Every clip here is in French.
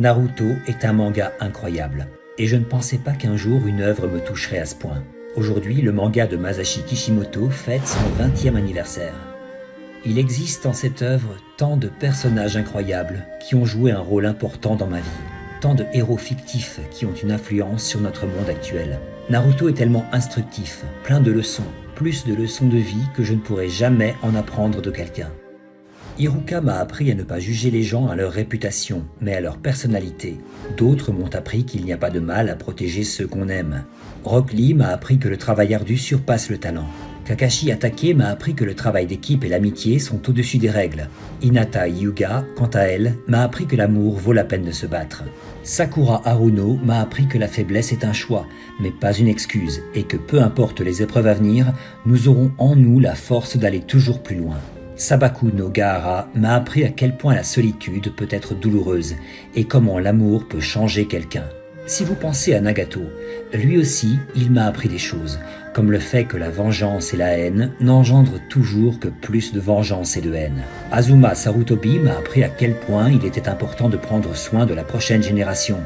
Naruto est un manga incroyable, et je ne pensais pas qu'un jour une œuvre me toucherait à ce point. Aujourd'hui, le manga de Masashi Kishimoto fête son 20e anniversaire. Il existe en cette œuvre tant de personnages incroyables qui ont joué un rôle important dans ma vie, tant de héros fictifs qui ont une influence sur notre monde actuel. Naruto est tellement instructif, plein de leçons, plus de leçons de vie que je ne pourrais jamais en apprendre de quelqu'un. Iruka m'a appris à ne pas juger les gens à leur réputation, mais à leur personnalité. D'autres m'ont appris qu'il n'y a pas de mal à protéger ceux qu'on aime. Rock Lee m'a appris que le travail ardu surpasse le talent. Kakashi Hatake m'a appris que le travail d'équipe et l'amitié sont au-dessus des règles. Hinata Hyuga, quant à elle, m'a appris que l'amour vaut la peine de se battre. Sakura Haruno m'a appris que la faiblesse est un choix, mais pas une excuse, et que peu importe les épreuves à venir, nous aurons en nous la force d'aller toujours plus loin. Sabaku no Gaara m'a appris à quel point la solitude peut être douloureuse et comment l'amour peut changer quelqu'un. Si vous pensez à Nagato, lui aussi, il m'a appris des choses, comme le fait que la vengeance et la haine n'engendrent toujours que plus de vengeance et de haine. Azuma Sarutobi m'a appris à quel point il était important de prendre soin de la prochaine génération.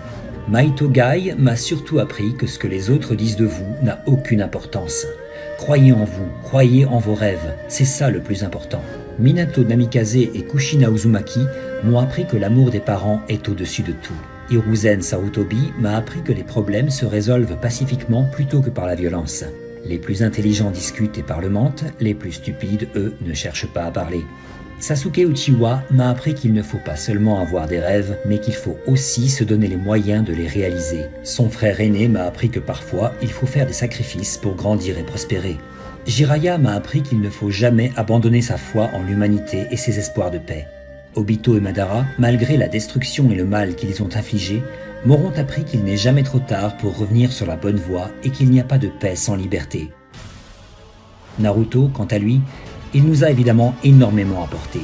Maito Gai m'a surtout appris que ce que les autres disent de vous n'a aucune importance. Croyez en vous, croyez en vos rêves, c'est ça le plus important. Minato Namikaze et Kushina Uzumaki m'ont appris que l'amour des parents est au-dessus de tout. Hiruzen Sarutobi m'a appris que les problèmes se résolvent pacifiquement plutôt que par la violence. Les plus intelligents discutent et parlementent, les plus stupides, eux, ne cherchent pas à parler. Sasuke Uchiwa m'a appris qu'il ne faut pas seulement avoir des rêves, mais qu'il faut aussi se donner les moyens de les réaliser. Son frère aîné m'a appris que parfois, il faut faire des sacrifices pour grandir et prospérer. Jiraiya m'a appris qu'il ne faut jamais abandonner sa foi en l'humanité et ses espoirs de paix. Obito et Madara, malgré la destruction et le mal qu'ils ont infligés, m'auront appris qu'il n'est jamais trop tard pour revenir sur la bonne voie et qu'il n'y a pas de paix sans liberté. Naruto, quant à lui, il nous a évidemment énormément apporté.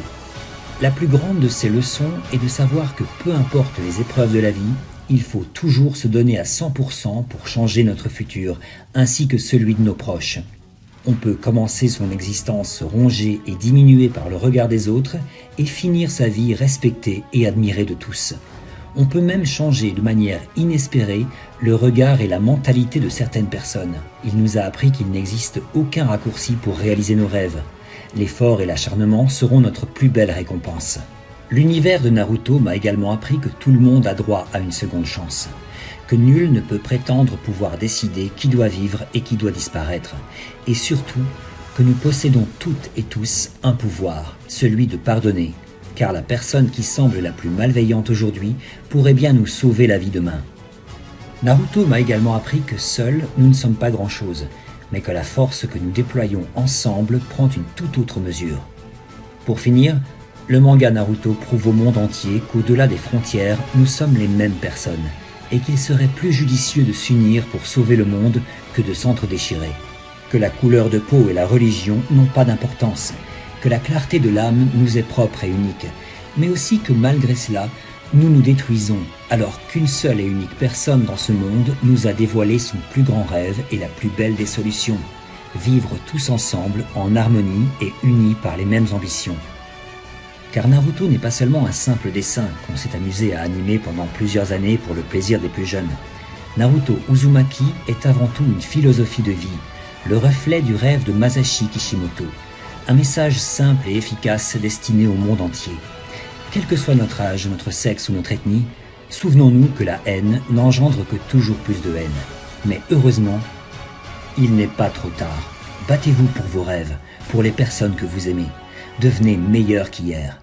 La plus grande de ces leçons est de savoir que peu importe les épreuves de la vie, il faut toujours se donner à 100% pour changer notre futur, ainsi que celui de nos proches. On peut commencer son existence rongée et diminuée par le regard des autres et finir sa vie respectée et admirée de tous. On peut même changer de manière inespérée le regard et la mentalité de certaines personnes. Il nous a appris qu'il n'existe aucun raccourci pour réaliser nos rêves. L'effort et l'acharnement seront notre plus belle récompense. L'univers de Naruto m'a également appris que tout le monde a droit à une seconde chance. Que nul ne peut prétendre pouvoir décider qui doit vivre et qui doit disparaître. Et surtout, que nous possédons toutes et tous un pouvoir, celui de pardonner. Car la personne qui semble la plus malveillante aujourd'hui pourrait bien nous sauver la vie demain. Naruto m'a également appris que seuls, nous ne sommes pas grand-chose, mais que la force que nous déployons ensemble prend une toute autre mesure. Pour finir, le manga Naruto prouve au monde entier qu'au-delà des frontières, nous sommes les mêmes personnes, et qu'il serait plus judicieux de s'unir pour sauver le monde que de s'entre-déchirer. Que la couleur de peau et la religion n'ont pas d'importance, que la clarté de l'âme nous est propre et unique, mais aussi que malgré cela, nous nous détruisons, alors qu'une seule et unique personne dans ce monde nous a dévoilé son plus grand rêve et la plus belle des solutions, vivre tous ensemble en harmonie et unis par les mêmes ambitions. Car Naruto n'est pas seulement un simple dessin qu'on s'est amusé à animer pendant plusieurs années pour le plaisir des plus jeunes. Naruto Uzumaki est avant tout une philosophie de vie, le reflet du rêve de Masashi Kishimoto. Un message simple et efficace destiné au monde entier. Quel que soit notre âge, notre sexe ou notre ethnie, souvenons-nous que la haine n'engendre que toujours plus de haine. Mais heureusement, il n'est pas trop tard. Battez-vous pour vos rêves, pour les personnes que vous aimez. Devenez meilleur qu'hier.